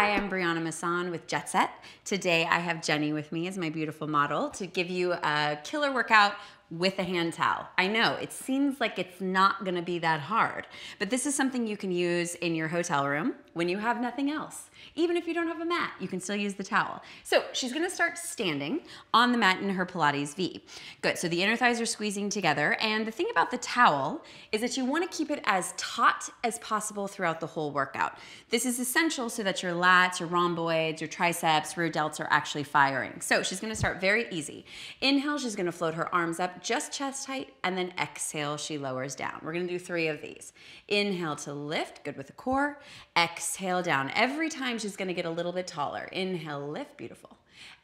Hi, I'm Briana Masson with Jette Sette. Today I have Jenny with me as my beautiful model to give you a killer workout with a hand towel. I know, it seems like it's not gonna be that hard, but this is something you can use in your hotel room when you have nothing else. Even if you don't have a mat, you can still use the towel. So she's gonna start standing on the mat in her Pilates V. Good, so the inner thighs are squeezing together, and the thing about the towel is that you wanna keep it as taut as possible throughout the whole workout. This is essential so that your lats, your rhomboids, your triceps, rear delts are actually firing. So she's gonna start very easy. Inhale, she's gonna float her arms up just chest height, and then exhale, she lowers down. We're gonna do 3 of these. Inhale to lift, good with the core. Exhale down. Every time she's gonna get a little bit taller. Inhale, lift, beautiful.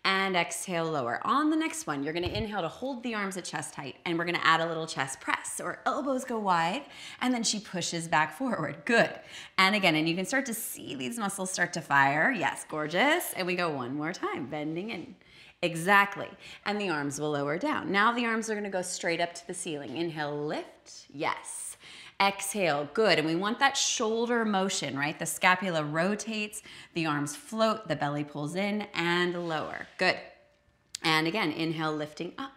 And exhale, lower. On the next one, you're gonna inhale to hold the arms at chest height, and we're gonna add a little chest press. So her elbows go wide, and then she pushes back forward. Good. And again, and you can start to see these muscles start to fire. Yes, gorgeous. And we go one more time, bending in. Exactly. And the arms will lower down. Now the arms are gonna go straight up to the ceiling. Inhale, lift, yes. Exhale, good. And we want that shoulder motion, right? The scapula rotates, the arms float, the belly pulls in and lower. Good. And again, inhale, lifting up.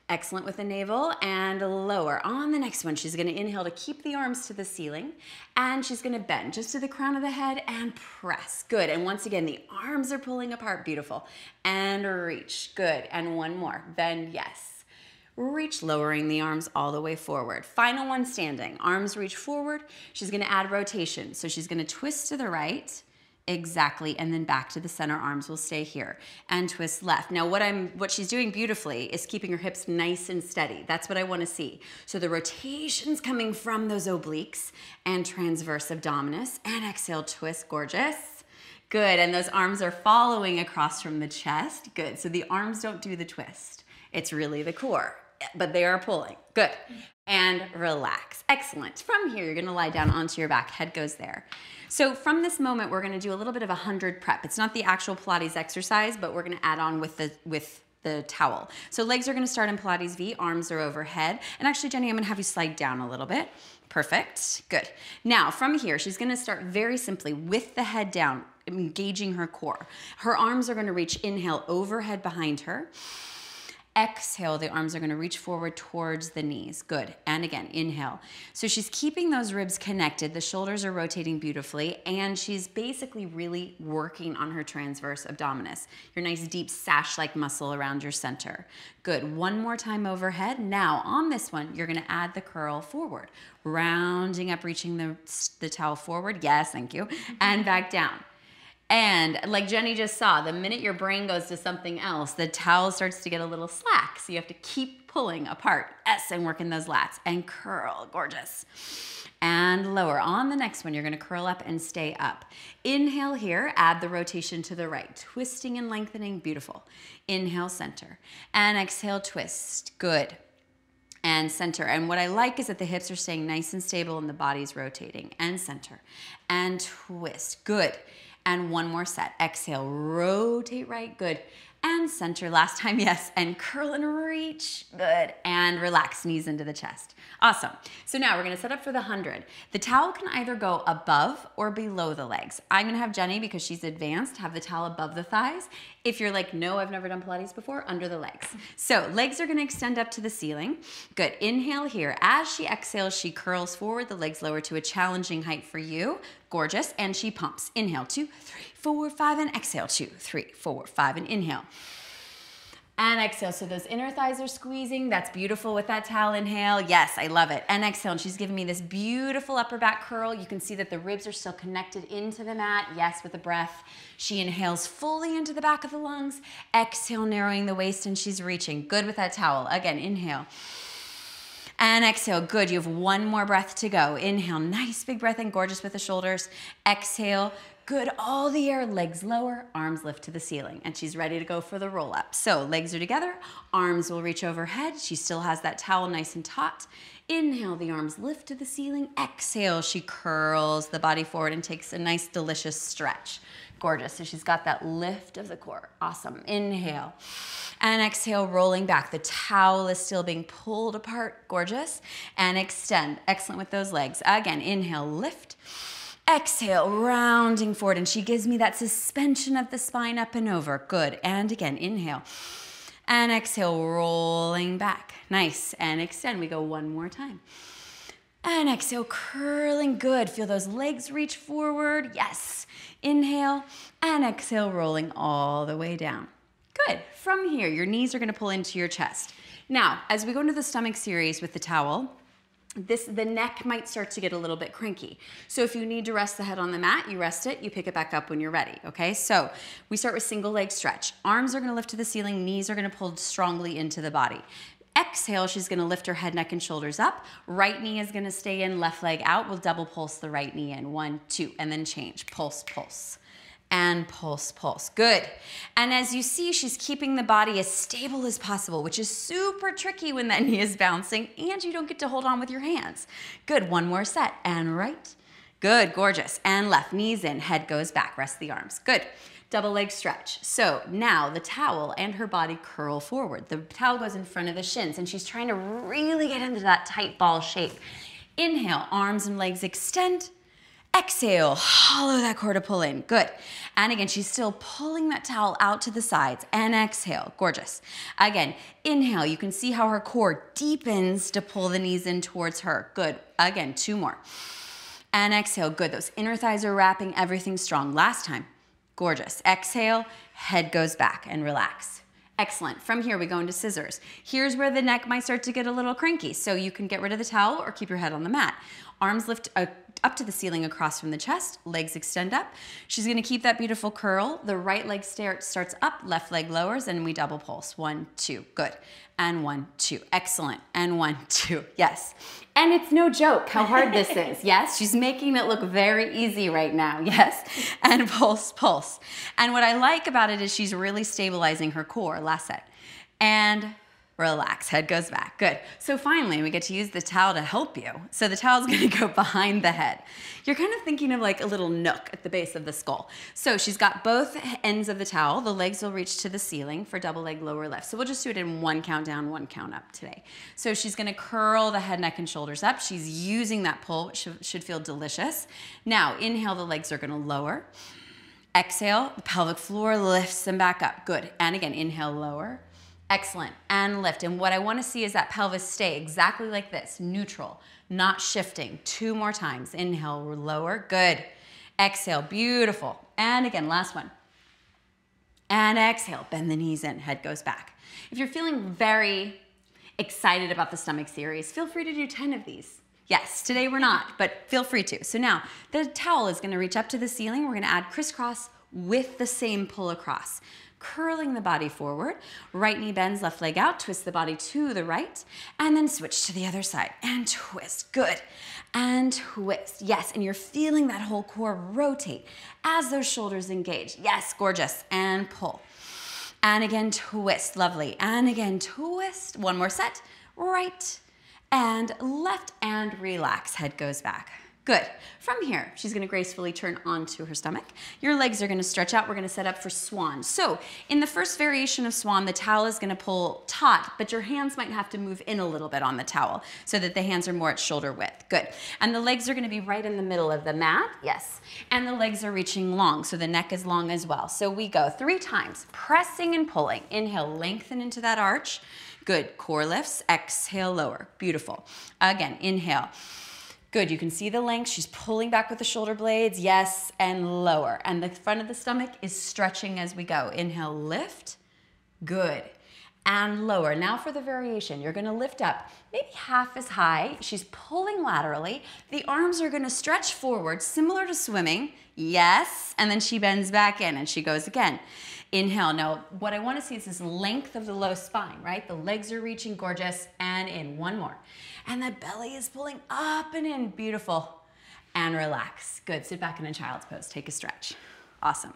Excellent with the navel and lower. On the next one, she's gonna inhale to keep the arms to the ceiling, and she's gonna bend just to the crown of the head and press. Good. And once again, the arms are pulling apart. Beautiful. And reach. Good. And one more. Bend, yes. Reach, lowering the arms all the way forward. Final one standing. Arms reach forward. She's gonna add rotation. So she's gonna twist to the right, exactly, and then back to the center. Arms will stay here. And twist left. Now what she's doing beautifully is keeping her hips nice and steady. That's what I wanna see. So the rotation's coming from those obliques and transverse abdominis. And exhale, twist, gorgeous. Good, and those arms are following across from the chest. Good, so the arms don't do the twist. It's really the core, but they are pulling. Good. And relax. Excellent. From here, you're gonna lie down onto your back. Head goes there. So from this moment, we're gonna do a little bit of a 100 prep. It's not the actual Pilates exercise, but we're gonna add on with the towel. So legs are gonna start in Pilates V, arms are overhead. And actually, Jenny, I'm gonna have you slide down a little bit. Perfect. Good. Now, from here, she's gonna start very simply with the head down, engaging her core. Her arms are gonna reach, inhale, overhead behind her. Exhale, the arms are gonna reach forward towards the knees. Good, and again, inhale. So she's keeping those ribs connected, the shoulders are rotating beautifully, and she's basically really working on her transverse abdominis, your nice deep sash-like muscle around your center. Good, one more time overhead. Now, on this one, you're gonna add the curl forward, rounding up, reaching the towel forward. Yes, thank you, and back down. And like Jenny just saw, the minute your brain goes to something else, the towel starts to get a little slack. So you have to keep pulling apart. Yes, and working those lats. And curl, gorgeous. And lower. On the next one, you're gonna curl up and stay up. Inhale here, add the rotation to the right. Twisting and lengthening, beautiful. Inhale, center. And exhale, twist, good. And center. And what I like is that the hips are staying nice and stable and the body's rotating. And center. And twist, good. And one more set. Exhale, rotate right, good. And center, last time, yes. And curl and reach, good. And relax, knees into the chest. Awesome. So now we're gonna set up for the 100. The towel can either go above or below the legs. I'm gonna have Jenny, because she's advanced, have the towel above the thighs. If you're like, no, I've never done Pilates before, under the legs. So legs are gonna extend up to the ceiling. Good, inhale here. As she exhales, she curls forward, the legs lower to a challenging height for you. Gorgeous, and she pumps. Inhale, 2, 3, 4, 5, and exhale, 2, 3, 4, 5, and inhale. And exhale, so those inner thighs are squeezing. That's beautiful with that towel. Inhale, yes, I love it. And exhale, and she's giving me this beautiful upper back curl. You can see that the ribs are still connected into the mat. Yes, with the breath. She inhales fully into the back of the lungs. Exhale, narrowing the waist, and she's reaching. Good with that towel. Again, inhale. And exhale, good. You have one more breath to go. Inhale, nice big breath in, gorgeous with the shoulders. Exhale, good, all the air, legs lower, arms lift to the ceiling. And she's ready to go for the roll up. So legs are together, arms will reach overhead. She still has that towel nice and taut. Inhale, the arms lift to the ceiling. Exhale, she curls the body forward and takes a nice, delicious stretch. Gorgeous. So she's got that lift of the core. Awesome. Inhale. And exhale, rolling back. The towel is still being pulled apart. Gorgeous. And extend. Excellent with those legs. Again, inhale, lift. Exhale, rounding forward, and she gives me that suspension of the spine up and over. Good, and again, inhale. And exhale, rolling back. Nice, and extend. We go one more time. And exhale, curling, good. Feel those legs reach forward, yes. Inhale, and exhale, rolling all the way down. Good, from here, your knees are gonna pull into your chest. Now, as we go into the stomach series with the towel, the neck might start to get a little bit cranky. So if you need to rest the head on the mat, you rest it, you pick it back up when you're ready, okay? So we start with single leg stretch. Arms are gonna lift to the ceiling, knees are gonna pull strongly into the body. Exhale, she's gonna lift her head, neck, and shoulders up. Right knee is gonna stay in, left leg out. We'll double pulse the right knee in. 1, 2, and then change. Pulse, pulse. And pulse, pulse. Good. And as you see, she's keeping the body as stable as possible, which is super tricky when that knee is bouncing and you don't get to hold on with your hands. Good. One more set. And right. Good. Gorgeous. And left. Knees in. Head goes back. Rest the arms. Good. Double leg stretch. So now the towel and her body curl forward. The towel goes in front of the shins and she's trying to really get into that tight ball shape. Inhale. Arms and legs extend. Exhale, hollow that core to pull in, good. And again, she's still pulling that towel out to the sides and exhale, gorgeous. Again, inhale, you can see how her core deepens to pull the knees in towards her, good. Again, 2 more. And exhale, good. Those inner thighs are wrapping everything strong. Last time, gorgeous. Exhale, head goes back and relax. Excellent. From here, we go into scissors. Here's where the neck might start to get a little cranky, so you can get rid of the towel or keep your head on the mat. Arms lift up to the ceiling across from the chest, legs extend up. She's gonna keep that beautiful curl. The right leg starts up, left leg lowers, and we double pulse. 1, 2, good. And 1, 2, excellent. And 1, 2, yes. And it's no joke how hard this is, yes? She's making it look very easy right now, yes? And pulse, pulse. And what I like about it is she's really stabilizing her core, last set. And relax, head goes back, good. So finally, we get to use the towel to help you. So the towel's gonna go behind the head. You're kind of thinking of like a little nook at the base of the skull. So she's got both ends of the towel. The legs will reach to the ceiling for double leg lower lift. So we'll just do it in 1 count down, 1 count up today. So she's gonna curl the head, neck, and shoulders up. She's using that pull, which should feel delicious. Now, inhale, the legs are gonna lower. Exhale, the pelvic floor lifts them back up, good. And again, inhale, lower. Excellent, and lift. And what I wanna see is that pelvis stay exactly like this, neutral, not shifting. 2 more times. Inhale, lower, good. Exhale, beautiful. And again, last one. And exhale, bend the knees in, head goes back. If you're feeling very excited about the stomach series, feel free to do 10 of these. Yes, today we're not, but feel free to. So now, the towel is gonna reach up to the ceiling. We're gonna add crisscross with the same pull across. Curling the body forward, right knee bends, left leg out, twist the body to the right, and then switch to the other side, and twist, good, and twist, yes, and you're feeling that whole core rotate as those shoulders engage, yes, gorgeous, and pull, and again, twist, lovely, and again, twist, 1 more set, right, and left, and relax, head goes back. Good. From here, she's gonna gracefully turn onto her stomach. Your legs are gonna stretch out. We're gonna set up for Swan. So in the first variation of Swan, the towel is gonna pull taut, but your hands might have to move in a little bit on the towel so that the hands are more at shoulder width. Good. And the legs are gonna be right in the middle of the mat. Yes. And the legs are reaching long, so the neck is long as well. So we go 3 times, pressing and pulling. Inhale, lengthen into that arch. Good. Core lifts. Exhale, lower. Beautiful. Again, inhale. Good, you can see the length. She's pulling back with the shoulder blades, yes, and lower. And the front of the stomach is stretching as we go. Inhale, lift, good, and lower. Now for the variation, you're gonna lift up maybe half as high. She's pulling laterally. The arms are gonna stretch forward, similar to swimming, yes, and then she bends back in and she goes again. Inhale, now what I wanna see is this length of the low spine, right? The legs are reaching, gorgeous, and in, 1 more. And the belly is pulling up and in, beautiful. And relax, good, sit back in a child's pose, take a stretch. Awesome,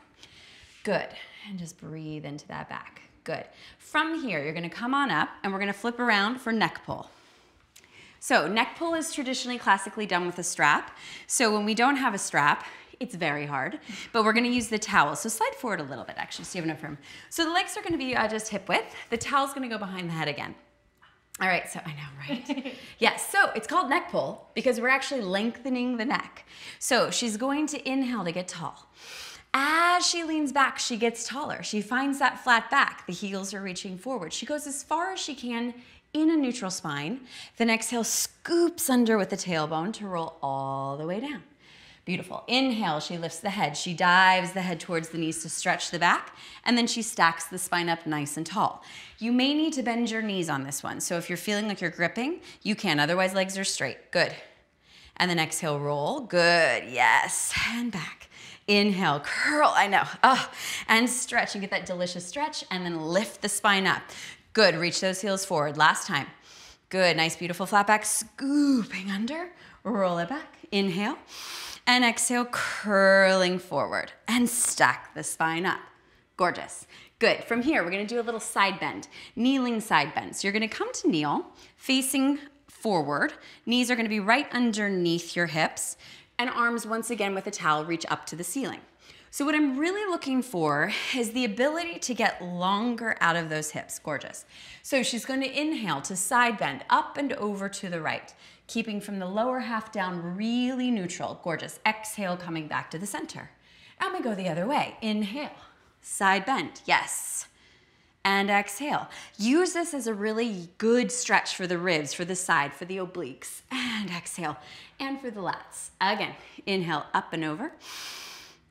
good, and just breathe into that back, good. From here, you're gonna come on up and we're gonna flip around for neck pull. So neck pull is traditionally classically done with a strap. So when we don't have a strap, it's very hard, but we're gonna use the towel. So slide forward a little bit actually, so you have enough room. So the legs are gonna be just hip width. The towel's gonna go behind the head again. All right, so I know, right? Yes, so it's called neck pull because we're actually lengthening the neck. So she's going to inhale to get tall. As she leans back, she gets taller. She finds that flat back. The heels are reaching forward. She goes as far as she can in a neutral spine. Then exhale, scoops under with the tailbone to roll all the way down. Beautiful. Inhale, she lifts the head. She dives the head towards the knees to stretch the back, and then she stacks the spine up nice and tall. You may need to bend your knees on this one. So if you're feeling like you're gripping, you can. Otherwise, legs are straight. Good. And then exhale, roll. Good. Yes. And back. Inhale, curl. I know. Oh, and stretch. And get that delicious stretch, and then lift the spine up. Good. Reach those heels forward. Last time. Good. Nice, beautiful flat back. Scooping under. Roll it back. Inhale. And exhale, curling forward and stack the spine up. Gorgeous. Good. From here, we're going to do a little side bend, kneeling side bend. So you're going to come to kneel, facing forward. Knees are going to be right underneath your hips, and arms, once again, with a towel, reach up to the ceiling. So what I'm really looking for is the ability to get longer out of those hips. Gorgeous. So she's going to inhale to side bend, up and over to the right, keeping from the lower half down, really neutral. Gorgeous. Exhale, coming back to the center. And we go the other way. Inhale, side bend. Yes. And exhale. Use this as a really good stretch for the ribs, for the side, for the obliques. And exhale. And for the lats. Again, inhale, up and over.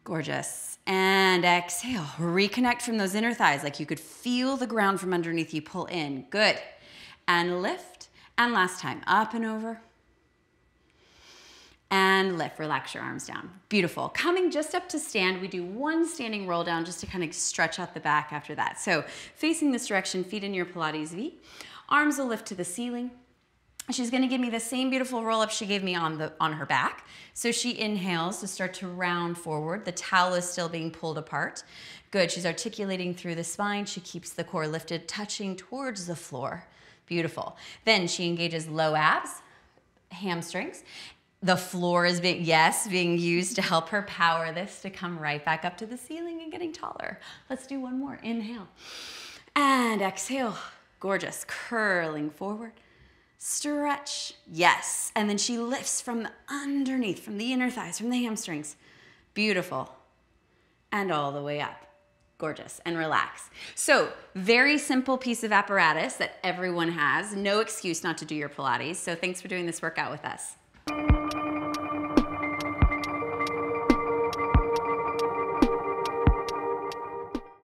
Gorgeous. And exhale. Reconnect from those inner thighs like you could feel the ground from underneath you pull in. Good. And lift. And last time, up and over. And lift, relax your arms down. Beautiful. Coming just up to stand, we do one standing roll down just to kind of stretch out the back after that. So facing this direction, feet in your Pilates V. Arms will lift to the ceiling. She's gonna give me the same beautiful roll up she gave me on her back. So she inhales to start to round forward. The towel is still being pulled apart. Good, she's articulating through the spine. She keeps the core lifted, touching towards the floor. Beautiful. Then she engages low abs, hamstrings. The floor is being used to help her power this to come right back up to the ceiling and getting taller. Let's do one more. Inhale and exhale. Gorgeous. Curling forward. Stretch. Yes. And then she lifts from the underneath, from the inner thighs, from the hamstrings. Beautiful. And all the way up. Gorgeous. And relax. So very simple piece of apparatus that everyone has. No excuse not to do your Pilates. So thanks for doing this workout with us.